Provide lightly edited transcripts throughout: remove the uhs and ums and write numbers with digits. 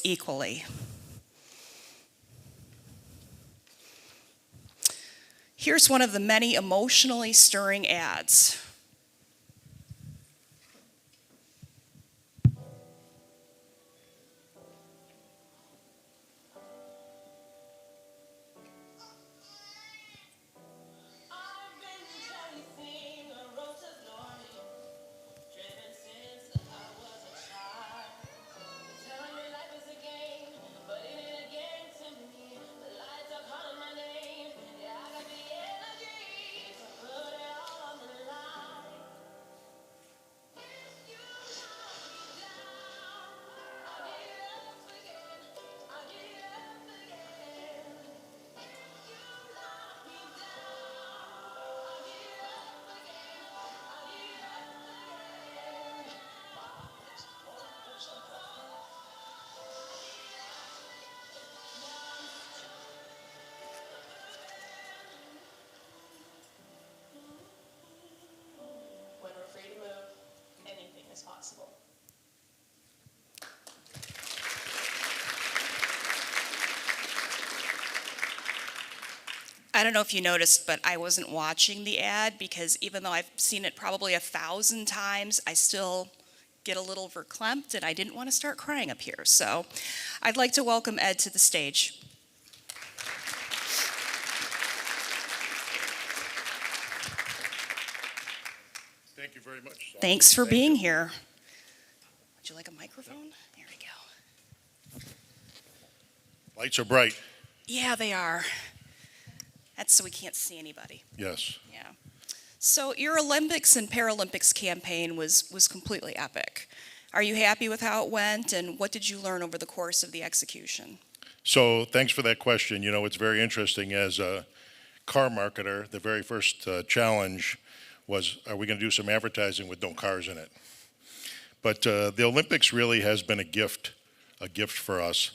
equally. Here's one of the many emotionally stirring ads. When we're free to move, anything is possible. I don't know if you noticed, but I wasn't watching the ad because even though I've seen it probably 1,000 times, I still get a little verklempt and I didn't want to start crying up here. So I'd like to welcome Ed to the stage. Thank you very much. Thanks for being here. Would you like a microphone? There we go. Lights are bright. Yeah, they are. That's so we can't see anybody. Yes. Yeah. So your Olympics and Paralympics campaign was completely epic. Are you happy with how it went, and what did you learn over the course of the execution? So thanks for that question. You know, it's very interesting. As a car marketer, the very first challenge was, are we going to do some advertising with no cars in it? But the Olympics really has been a gift for us.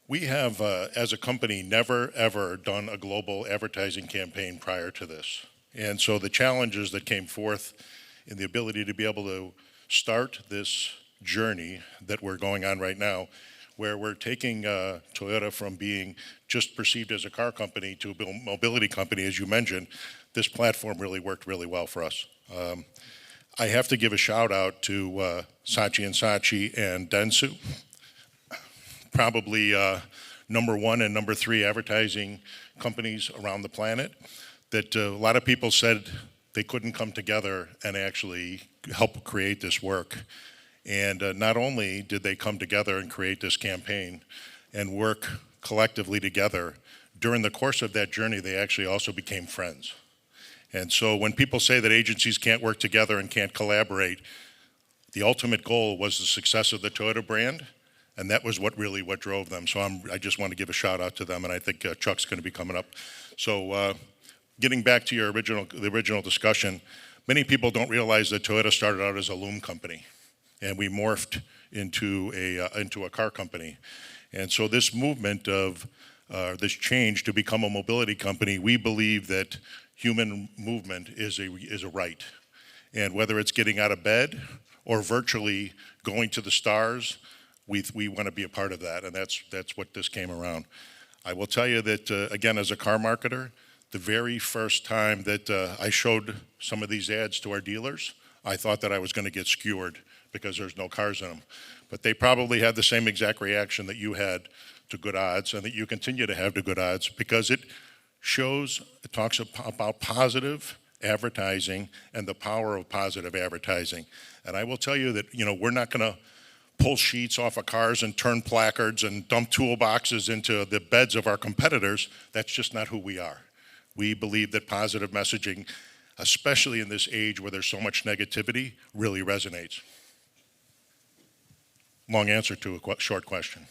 We have, as a company, never, ever done a global advertising campaign prior to this. And so the challenges that came forth in the ability to be able to start this journey that we're going on right now, where we're taking Toyota from being just perceived as a car company to a mobility company, as you mentioned, this platform really worked really well for us. I have to give a shout out to Saatchi and Dentsu. Probably number one and number three advertising companies around the planet that a lot of people said they couldn't come together and actually help create this work. And not only did they come together and create this campaign and work collectively together, during the course of that journey, they actually also became friends. And so when people say that agencies can't work together and can't collaborate, the ultimate goal was the success of the Toyota brand. And that was what drove them. So I just want to give a shout out to them, and I think Chuck's going to be coming up. So getting back to the original discussion, many people don't realize that Toyota started out as a loom company, and we morphed into a car company. And so this movement of this change to become a mobility company, we believe that human movement is a right. And whether it's getting out of bed or virtually going to the stars, we want to be a part of that, and that's what this came around. I will tell you that, again, as a car marketer, the very first time that I showed some of these ads to our dealers, I thought that I was going to get skewered because there's no cars in them. But they probably had the same exact reaction that you had to Good Odds and that you continue to have to Good Odds, because it talks about positive advertising and the power of positive advertising. And I will tell you that, you know, we're not going to pull sheets off of cars and turn placards and dump toolboxes into the beds of our competitors. That's just not who we are. We believe that positive messaging, especially in this age where there's so much negativity, really resonates. Long answer to a short question.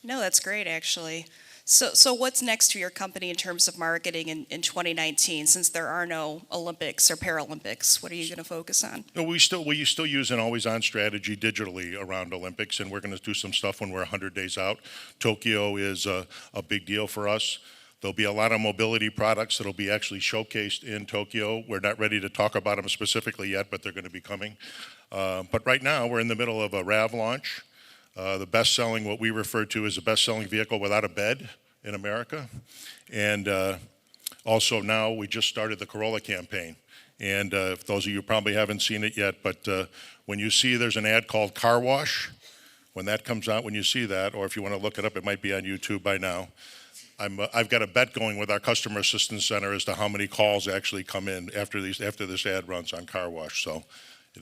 No, that's great, actually. So what's next for your company in terms of marketing in 2019, since there are no Olympics or Paralympics? What are you going to focus on? No, we still use an always-on strategy digitally around Olympics, and we're going to do some stuff when we're 100 days out. Tokyo is a big deal for us. There'll be a lot of mobility products that'll be actually showcased in Tokyo. We're not ready to talk about them specifically yet, but they're going to be coming. But right now, we're in the middle of a RAV launch. the best-selling, what we refer to as the best-selling vehicle without a bed in America. And also now we just started the Corolla campaign. And if those of you probably haven't seen it yet, but when you see there's an ad called Car Wash, when that comes out, when you see that, or if you want to look it up, it might be on YouTube by now. I've got a bet going with our customer assistance center as to how many calls actually come in after this ad runs on Car Wash. So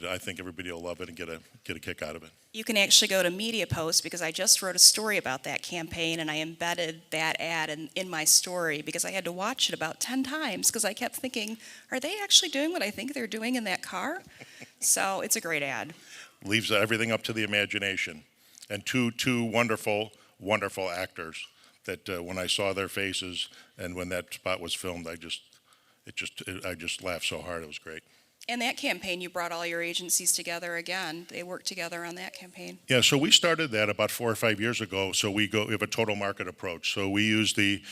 I think everybody will love it and get a kick out of it. You can actually go to Media Post, because I just wrote a story about that campaign, and I embedded that ad in my story because I had to watch it about 10 times because I kept thinking, are they actually doing what I think they're doing in that car? So it's a great ad. Leaves everything up to the imagination. And two wonderful, wonderful actors that when I saw their faces and when that spot was filmed, I just laughed so hard. It was great. And that campaign, you brought all your agencies together again. They worked together on that campaign. Yeah, so we started that about 4 or 5 years ago. So we have a total market approach. So we use the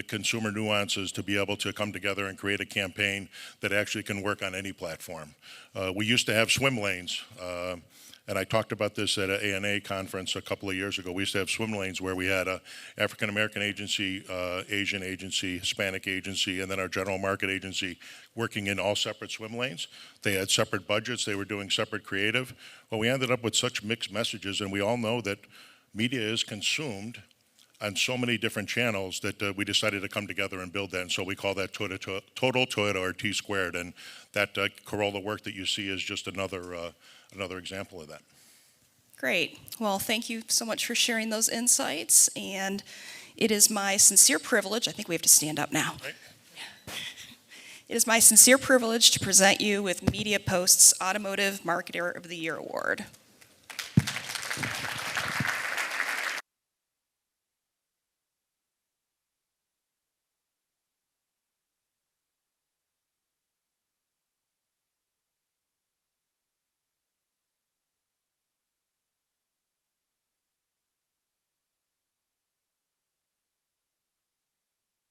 consumer nuances to be able to come together and create a campaign that actually can work on any platform. We used to have swim lanes. And I talked about this at an ANA conference a couple of years ago. We used to have swim lanes where we had a African-American agency, Asian agency, Hispanic agency, and then our general market agency working in all separate swim lanes. They had separate budgets. They were doing separate creative. Well, we ended up with such mixed messages, and we all know that media is consumed on so many different channels that we decided to come together and build that. And so we call that Total Toyota, or T squared. And that Corolla work that you see is just another example of that. Great. Well, thank you so much for sharing those insights. And it is my sincere privilege, I think we have to stand up now. Right. It is my sincere privilege to present you with Media Post's Automotive Marketer of the Year Award.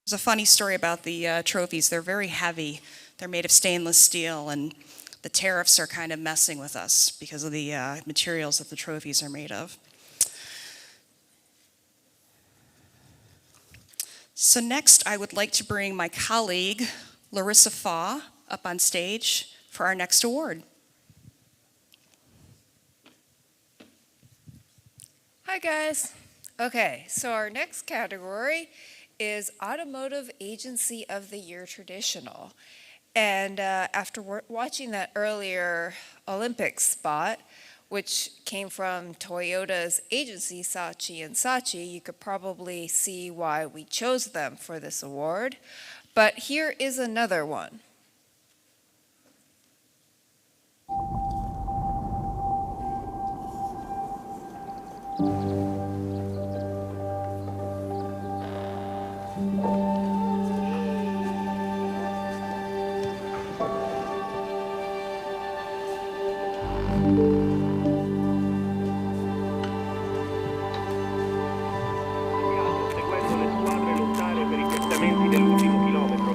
There's a funny story about the trophies. They're very heavy. They're made of stainless steel, and the tariffs are kind of messing with us because of the materials that the trophies are made of. So next, I would like to bring my colleague, Larissa Faw, up on stage for our next award. Hi guys. Okay, so our next category is Automotive Agency of the Year Traditional. And after watching that earlier Olympics spot, which came from Toyota's agency, Saatchi and Saatchi, you could probably see why we chose them for this award. But here is another one. Seguendo le squadre lottare per i piazzamenti dell'ultimo chilometro.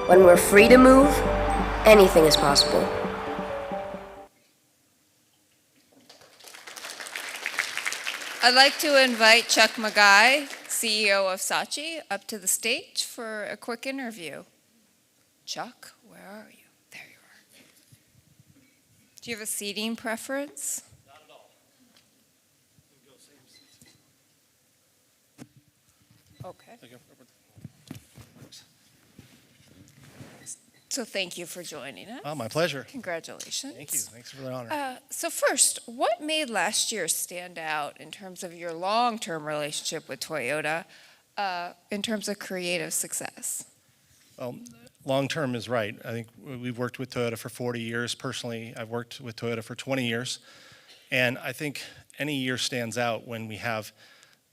When we're free to move, anything is possible. I'd like to invite Chuck Maguy, CEO of Saatchi, up to the stage for a quick interview. Chuck, where are you? There you are. Do you have a seating preference? Not at all. Okay. So thank you for joining us. Oh, my pleasure. Congratulations. Thank you. Thanks for the honor. So first, what made last year stand out in terms of your long-term relationship with Toyota, in terms of creative success? Well, long term is right. I think we've worked with Toyota for 40 years. Personally, I've worked with Toyota for 20 years. And I think any year stands out when we have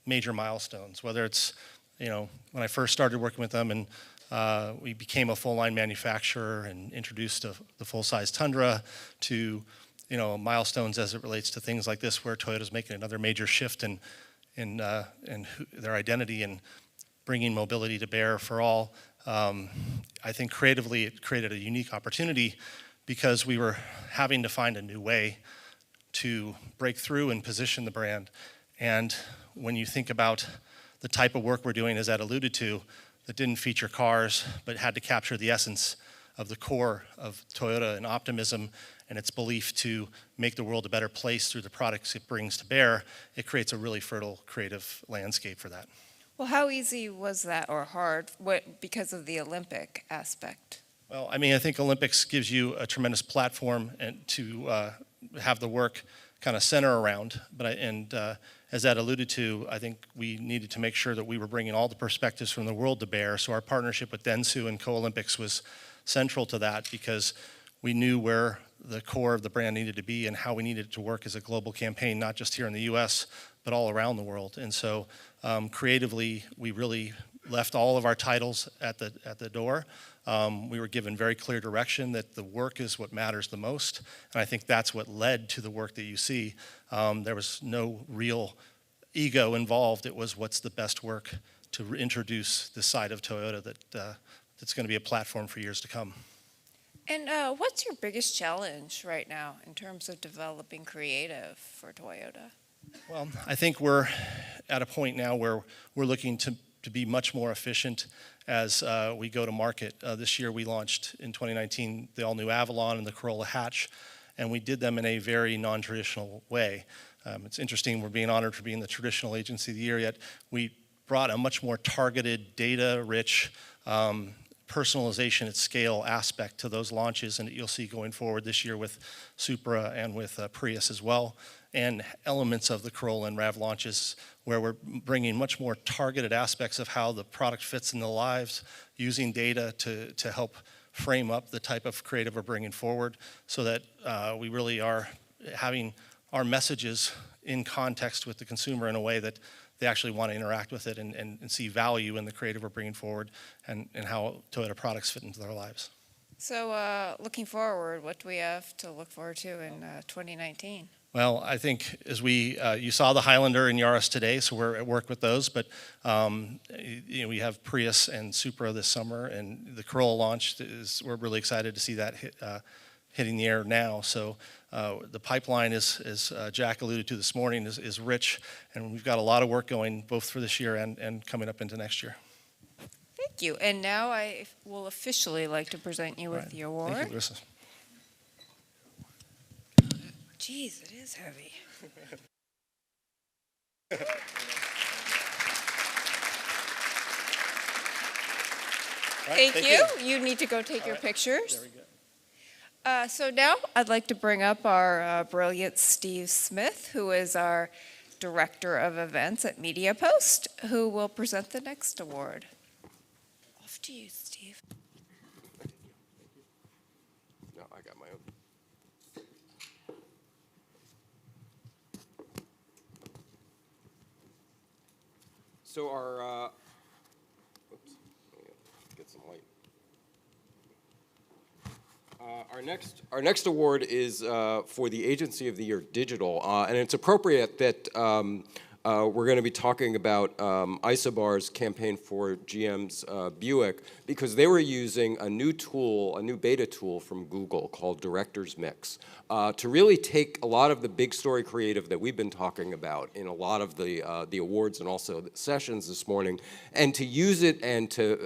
major milestones, whether it's, when I first started working with them and we became a full line manufacturer and introduced the full-size Tundra to, milestones as it relates to things like this, where Toyota's making another major shift in their identity and bringing mobility to bear for all. I think creatively it created a unique opportunity because we were having to find a new way to break through and position the brand. And when you think about the type of work we're doing, as Ed alluded to, that didn't feature cars, but had to capture the essence of the core of Toyota and optimism and its belief to make the world a better place through the products it brings to bear, it creates a really fertile creative landscape for that. Well, how easy was that, or hard, because of the Olympic aspect? Well, I think Olympics gives you a tremendous platform and to have the work kind of center around. As Ed alluded to, I think we needed to make sure that we were bringing all the perspectives from the world to bear. So our partnership with Dentsu and Co-Olympics was central to that because we knew where the core of the brand needed to be and how we needed it to work as a global campaign, not just here in the U.S., but all around the world. And so creatively, we really left all of our titles at the door. We were given very clear direction that the work is what matters the most, and I think that's what led to the work that you see. There was no real ego involved. It was what's the best work to introduce this side of Toyota that's going to be a platform for years to come. And what's your biggest challenge right now in terms of developing creative for Toyota? Well, I think we're at a point now where we're looking to be much more efficient as we go to market. This year we launched in 2019 the all-new Avalon and the Corolla hatch, and we did them in a very non-traditional way. It's interesting, we're being honored for being the traditional agency of the year, yet we brought a much more targeted, data-rich, personalization at scale aspect to those launches, and you'll see going forward this year with Supra and with Prius as well, and elements of the Corolla and RAV launches where we're bringing much more targeted aspects of how the product fits in the lives, using data to help frame up the type of creative we're bringing forward so that we really are having our messages in context with the consumer in a way that they actually want to interact with it and see value in the creative we're bringing forward and how Toyota products fit into their lives. So looking forward, what do we have to look forward to in 2019? Well, I think as you saw the Highlander and Yaris today, so we're at work with those, but we have Prius and Supra this summer, and the Corolla launch we're really excited to see that hitting the air now. So the pipeline as Jack alluded to this morning is rich, and we've got a lot of work going both for this year and coming up into next year. Thank you. And now I will officially like to present you with the award. Thank you, Larissa. Jeez, it is heavy. Thank you. You need to go take your pictures. Very good. So now I'd like to bring up our brilliant Steve Smith, who is our Director of Events at Media Post, who will present the next award. Off to you, Steve. No, I got my own. So our, oops, get some light. Our next award is for the Agency of the Year Digital, and it's appropriate that we're going to be talking about Isobar's campaign for GM's Buick because they were using a new tool, a new beta tool from Google called Director's Mix to really take a lot of the big story creative that we've been talking about in a lot of the awards and also the sessions this morning, and to use it and to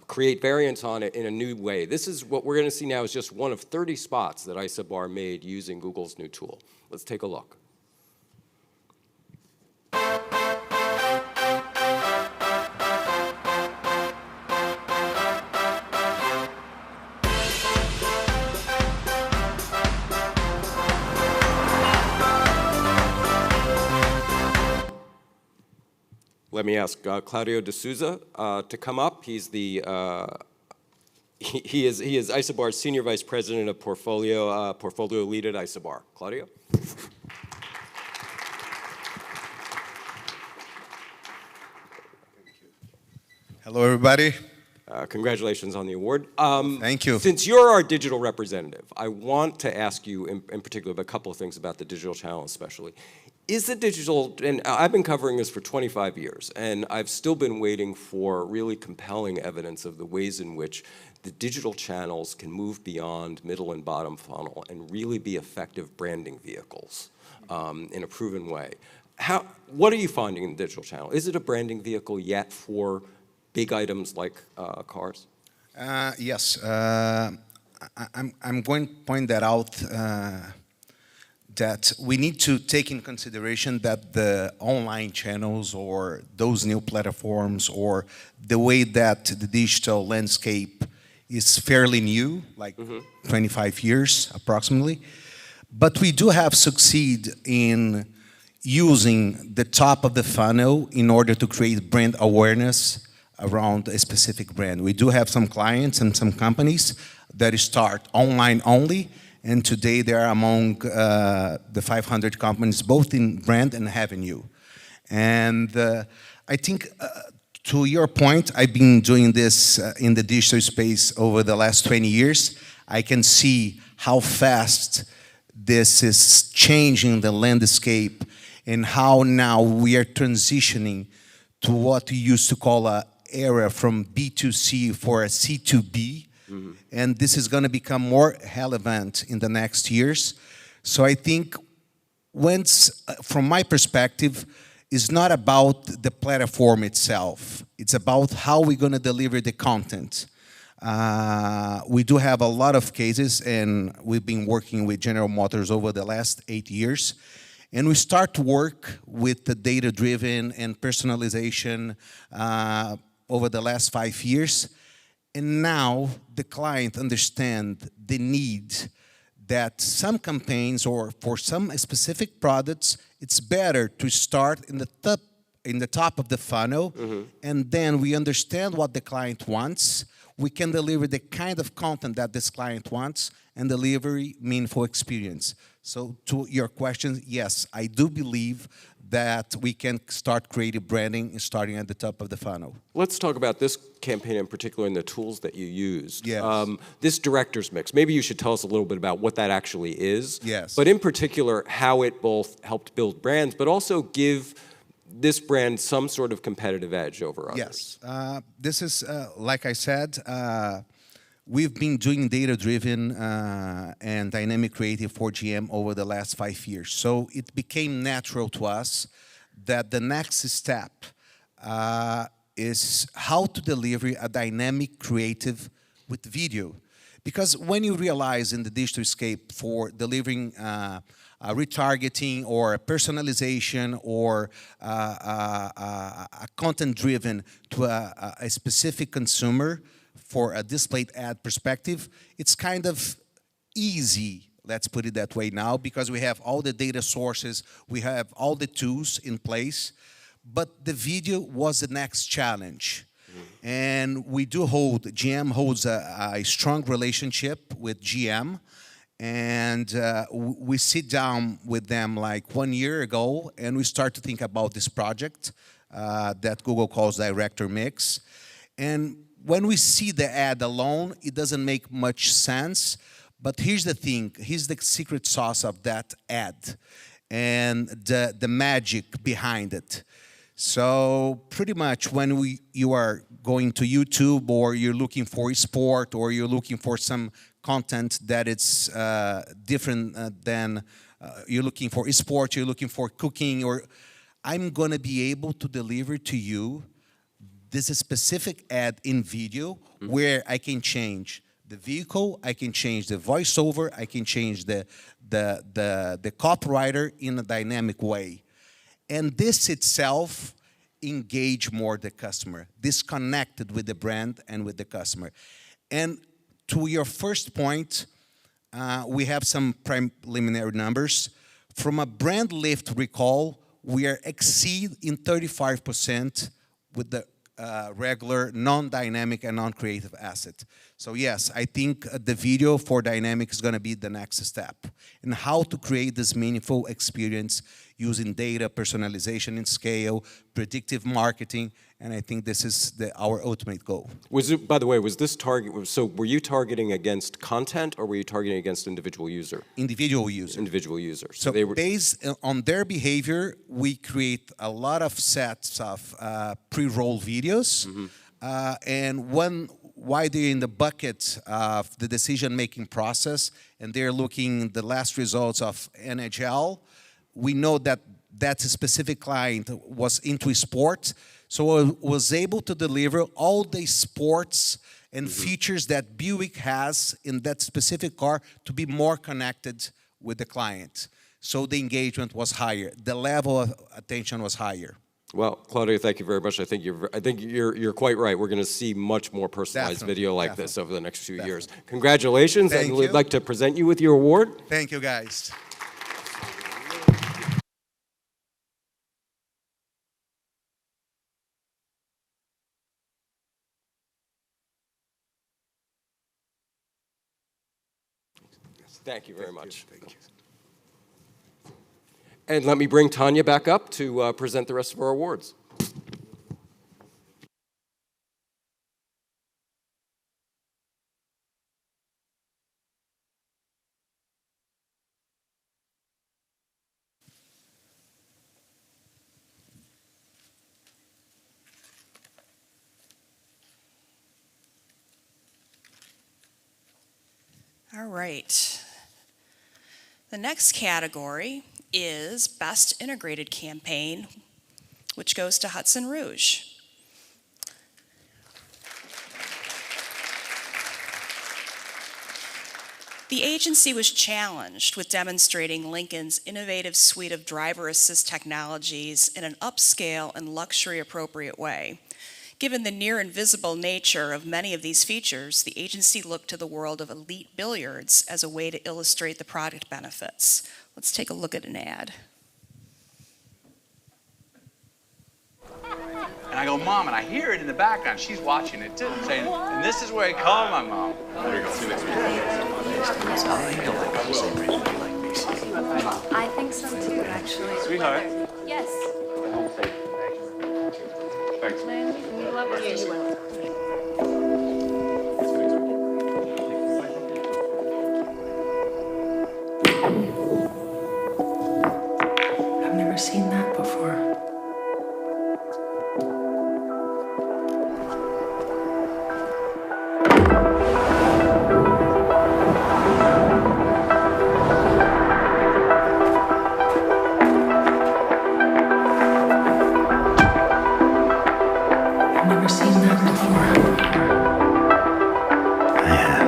create variants on it in a new way. This is what we're going to see now is just one of 30 spots that Isobar made using Google's new tool. Let's take a look. Let me ask Claudio de Souza to come up. He's the he is Isobar's Senior Vice President of Portfolio Lead at Isobar. Claudio. Hello, everybody. Congratulations on the award. Thank you. Since you're our digital representative, I want to ask you in particular about a couple of things about the digital channel especially. Is the digital, and I've been covering this for 25 years, and I've still been waiting for really compelling evidence of the ways in which the digital channels can move beyond middle and bottom funnel and really be effective branding vehicles in a proven way. What are you finding in the digital channel? Is it a branding vehicle yet for big items like cars? Yes. I'm going to point that out, that we need to take in consideration that the online channels or those new platforms or the way that the digital landscape is fairly new, like 25 years approximately. But we do have succeed in using the top of the funnel in order to create brand awareness around a specific brand. We do have some clients and some companies that start online only, and today they are among the 500 companies, both in brand and revenue. And I think, to your point, I've been doing this in the digital space over the last 20 years. I can see how fast this is changing the landscape and how now we are transitioning to what we used to call a era from B2C for a C2B. And this is going to become more relevant in the next years. So I think from my perspective, it's not about the platform itself. It's about how we're going to deliver the content. We do have a lot of cases, and we've been working with General Motors over the last 8 years. And we start to work with the data-driven and personalization over the last 5 years. And now the client understands the need that some campaigns or for some specific products, it's better to start in the top of the funnel, and then we understand what the client wants. We can deliver the kind of content that this client wants and deliver meaningful experience. So to your question, yes, I do believe that we can start creative branding starting at the top of the funnel. Let's talk about this campaign in particular and the tools that you used. Yes. This director's mix, maybe you should tell us a little bit about what that actually is. Yes. But in particular, how it both helped build brands, but also give this brand some sort of competitive edge over others. Yes. This is, like I said, we've been doing data-driven and dynamic creative for GM over the last 5 years. So it became natural to us that the next step is how to deliver a dynamic creative with video. Because when you realize in the digital scape for delivering retargeting or personalization or a content-driven to a specific consumer, for a displayed ad perspective, it's kind of easy, let's put it that way now, because we have all the data sources, we have all the tools in place, but the video was the next challenge. And we do GM holds a strong relationship with GM, and we sit down with them like 1 year ago, and we start to think about this project that Google calls Director Mix. And when we see the ad alone, it doesn't make much sense. But here's the thing. Here's the secret sauce of that ad and the magic behind it. So pretty much when you are going to YouTube or you're looking for sport or you're looking for some content that it's different than you're looking for sport, you're looking for cooking, or I'm going to be able to deliver to you this specific ad in video where I can change the vehicle, I can change the voiceover, I can change the copywriter in a dynamic way. And this itself engage more the customer, disconnected with the brand and with the customer. And to your first point, we have some preliminary numbers. From a brand lift recall, we are exceed in 35% with the regular non-dynamic and non-creative asset. So yes, I think the video for dynamic is going to be the next step in how to create this meaningful experience using data, personalization and scale, predictive marketing, and I think this is our ultimate goal. Was it, by the way, was this target, so were you targeting against content or were you targeting against individual user? Individual user. Individual user. So they were, based on their behavior, we create a lot of sets of pre-roll videos, and while they're in the bucket of the decision-making process, and they're looking the last results of NHL, we know that that specific client was into sports, so I was able to deliver all the sports and features that Buick has in that specific car to be more connected with the client. So the engagement was higher, the level of attention was higher. well, Claudio, thank you very much. I think you're quite right. We're going to see much more personalized video like this over the next few years. Congratulations, and we'd like to present you with your award. Thank you, guys. Thank you very much. Thank you. And let me bring Tanya back up to present the rest of our awards. All right. The next category is Best Integrated Campaign, which goes to Hudson Rouge. The agency was challenged with demonstrating Lincoln's innovative suite of driver assist technologies in an upscale and luxury appropriate way. Given the near invisible nature of many of these features, the agency looked to the world of elite billiards as a way to illustrate the product benefits. Let's take a look at an ad. And I go, Mom, and I hear it in the background. She's watching it too, saying, and this is where I call my mom. There you go. See you next week. I think so too, actually. Sweetheart. Yes. Thanks. We love you. I've never seen that before. I've never seen that before. I have.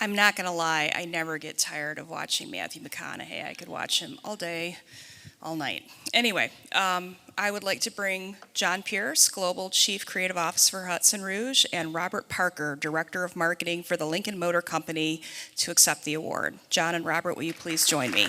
I'm not going to lie, I never get tired of watching Matthew McConaughey. I could watch him all day, all night. Anyway, I would like to bring John Pierce, Global Chief Creative Officer for Hudson Rouge, and Robert Parker, Director of Marketing for the Lincoln Motor Company, to accept the award. John and Robert, will you please join me?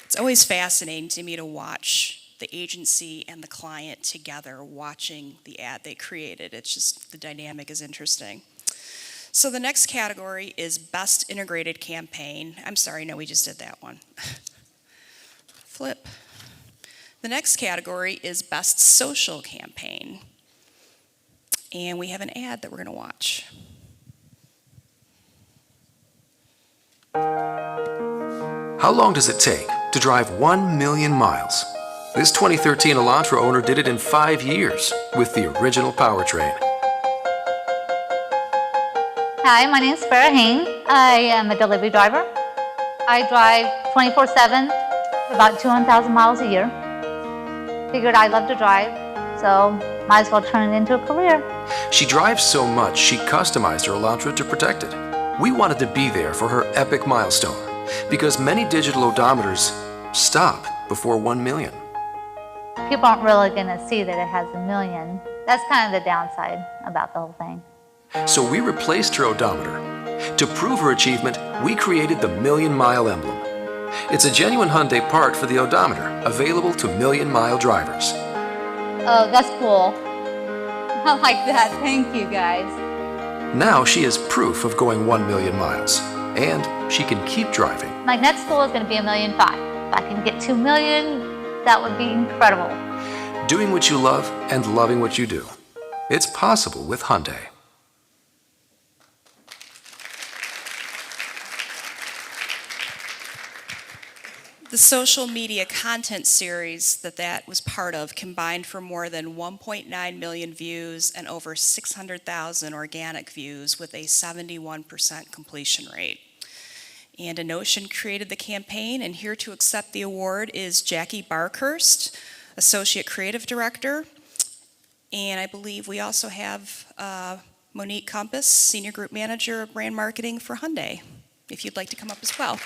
It's always fascinating to me to watch the agency and the client together watching the ad they created. It's just, the dynamic is interesting. So the next category is Best Integrated Campaign. I'm sorry, no, we just did that one. Flip. The next category is Best Social Campaign. And we have an ad that we're going to watch. How long does it take to drive 1 million miles? This 2013 Elantra owner did it in 5 years with the original powertrain. Hi, my name is Farrah Hain. I am a delivery driver. I drive 24/7, about 200,000 miles a year. Figured I love to drive, so might as well turn it into a career. She drives so much, she customized her Elantra to protect it. We wanted to be there for her epic milestone, because many digital odometers stop before 1 million. People aren't really going to see that it has 1 million. That's kind of the downside about the whole thing. So we replaced her odometer. To prove her achievement, we created the Million Mile emblem. It's a genuine Hyundai part for the odometer, available to million-mile drivers. Oh, that's cool. I like that. Thank you, guys. Now she is proof of going 1 million miles, and she can keep driving. My next goal is going to be 1.5 million. If I can get 2 million, that would be incredible. Doing what you love and loving what you do. It's possible with Hyundai. The social media content series that was part of combined for more than 1.9 million views and over 600,000 organic views with a 71% completion rate. And Notion created the campaign, and here to accept the award is Jackie Barkhurst, Associate Creative Director. And I believe we also have Monique Compass, Senior Group Manager of Brand Marketing for Hyundai, if you'd like to come up as well.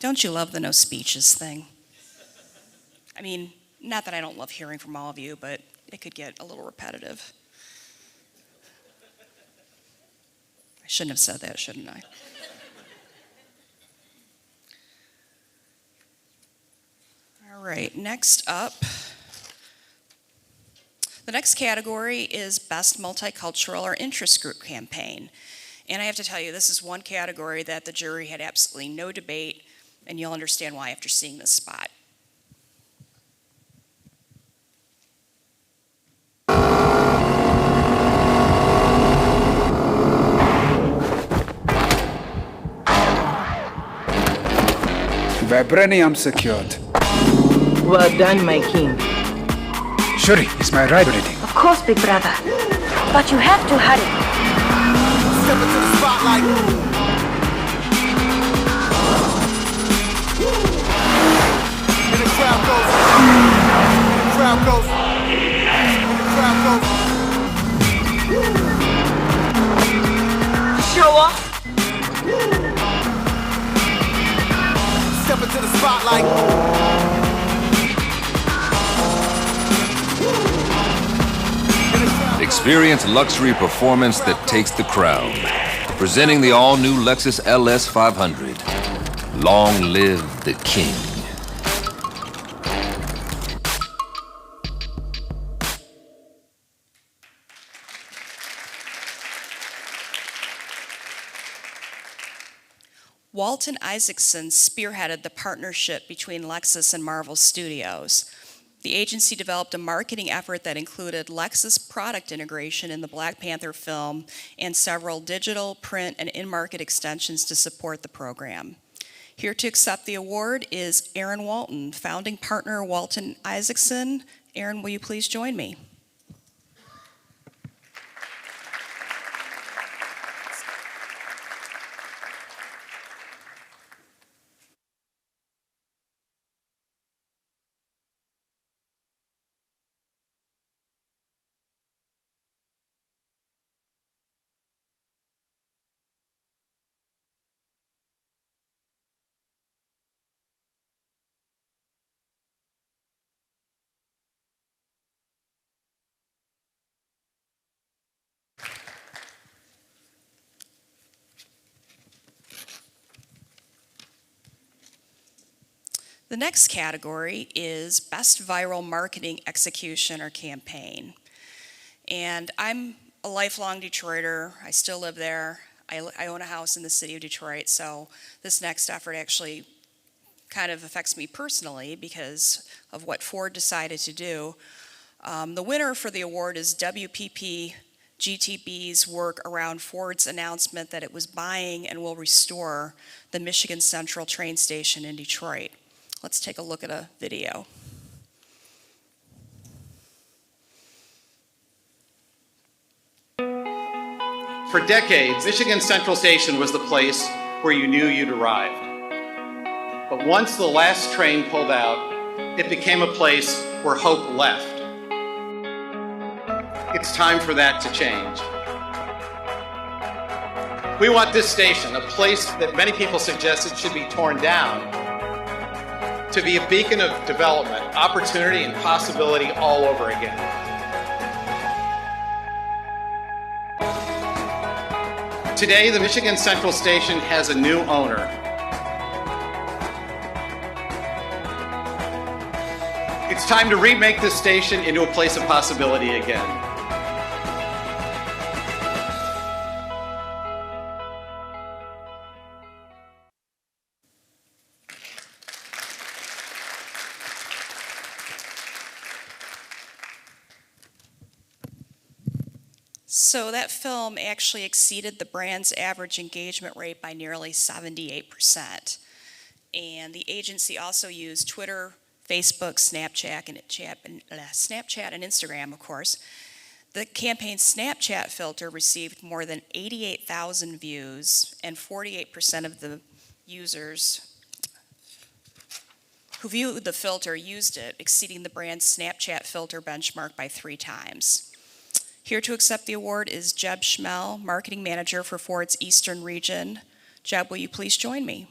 Don't you love the no speeches thing? I mean, not that I don't love hearing from all of you, but it could get a little repetitive. I shouldn't have said that, shouldn't I? All right, next up. The next category is Best Multicultural or Interest Group Campaign. And I have to tell you, this is one category that the jury had absolutely no debate, and you'll understand why after seeing this spot. Vibranium secured. Well done, my king. Shuri, is my ride ready? Of course, big brother. But you have to hurry. Step into the spotlight. And the crowd goes. And the crowd goes. And the crowd goes. Show off. Step into the spotlight. Experience luxury performance that takes the crown. Presenting the all-new Lexus LS 500. Long live the king. Walton Isaacson spearheaded the partnership between Lexus and Marvel Studios. The agency developed a marketing effort that included Lexus product integration in the Black Panther film and several digital, print, and in-market extensions to support the program. Here to accept the award is Aaron Walton, founding partner Walton Isaacson. Aaron, will you please join me? The next category is Best Viral Marketing Execution or Campaign. And I'm a lifelong Detroiter. I still live there. I own a house in the city of Detroit, so this next effort actually kind of affects me personally because of what Ford decided to do. The winner for the award is WPP GTB's work around Ford's announcement that it was buying and will restore the Michigan Central train station in Detroit. Let's take a look at a video. For decades, Michigan Central Station was the place where you knew you'd arrived. But once the last train pulled out, it became a place where hope left. It's time for that to change. We want this station, a place that many people suggested should be torn down, to be a beacon of development, opportunity, and possibility all over again. Today, the Michigan Central Station has a new owner. It's time to remake this station into a place of possibility again. So that film actually exceeded the brand's average engagement rate by nearly 78%. And the agency also used Twitter, Facebook, Snapchat, and Instagram, of course. The campaign's Snapchat filter received more than 88,000 views, and 48% of the users who viewed the filter used it, exceeding the brand's Snapchat filter benchmark by 3 times. Here to accept the award is Jeb Schmel, Marketing Manager for Ford's Eastern Region. Jeb, will you please join me?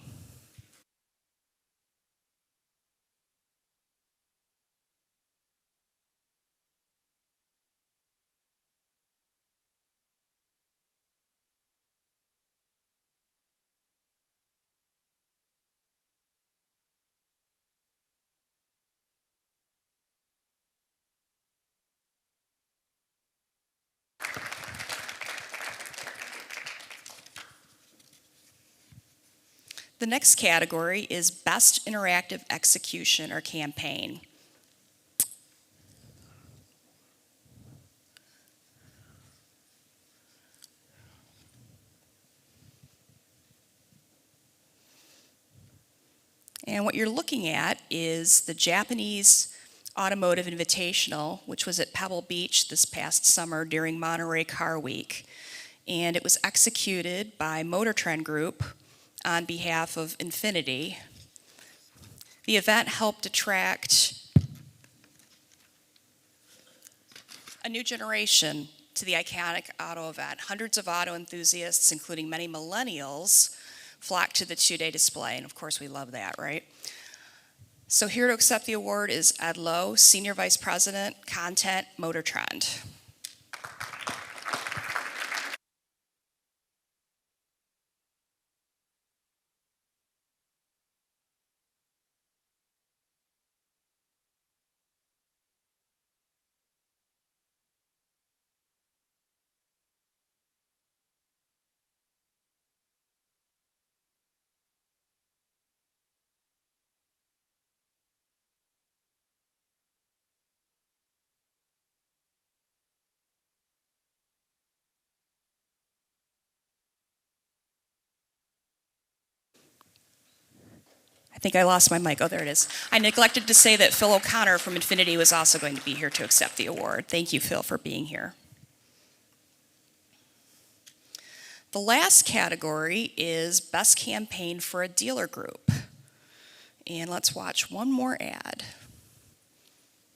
The next category is Best Interactive Execution or Campaign. And what you're looking at is the Japanese Automotive Invitational, which was at Pebble Beach this past summer during Monterey Car Week. And it was executed by Motor Trend Group on behalf of Infiniti. The event helped attract a new generation to the iconic auto event. Hundreds of auto enthusiasts, including many millennials, flocked to the 2-day display, and of course we love that, right? So here to accept the award is Ed Lowe, Senior Vice President, Content, Motor Trend. I think I lost my mic. Oh, there it is. I neglected to say that Phil O'Connor from Infiniti was also going to be here to accept the award. Thank you, Phil, for being here. The last category is Best Campaign for a Dealer Group. And let's watch one more ad.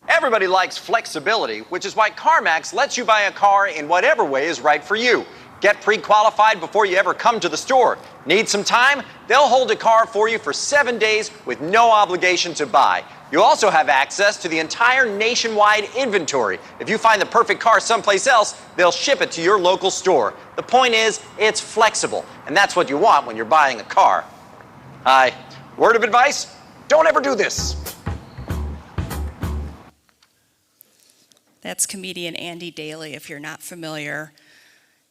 Everybody likes flexibility, which is why CarMax lets you buy a car in whatever way is right for you. Get pre-qualified before you ever come to the store. Need some time? They'll hold a car for you for 7 days with no obligation to buy. You also have access to the entire nationwide inventory. If you find the perfect car someplace else, they'll ship it to your local store. The point is, it's flexible, and that's what you want when you're buying a car. Word of advice? Don't ever do this. That's comedian Andy Daly, if you're not familiar.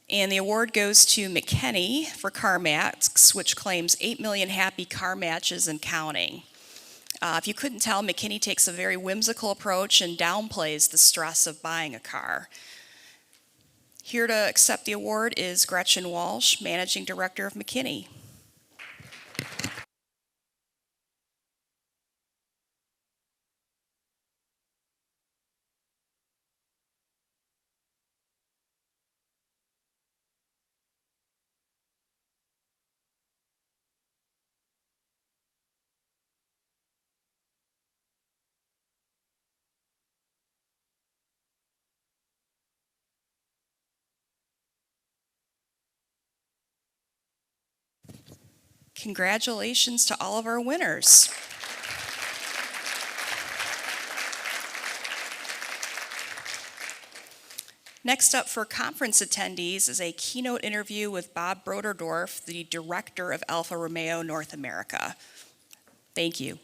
And the award goes to McKinney for CarMax, which claims 8 million happy car matches and counting. If you couldn't tell, McKinney takes a very whimsical approach and downplays the stress of buying a car. Here to accept the award is Gretchen Walsh, Managing Director of McKinney. Congratulations to all of our winners. Next up for conference attendees is a keynote interview with Bob Broderdorf, the director of Alfa Romeo North America. Thank you.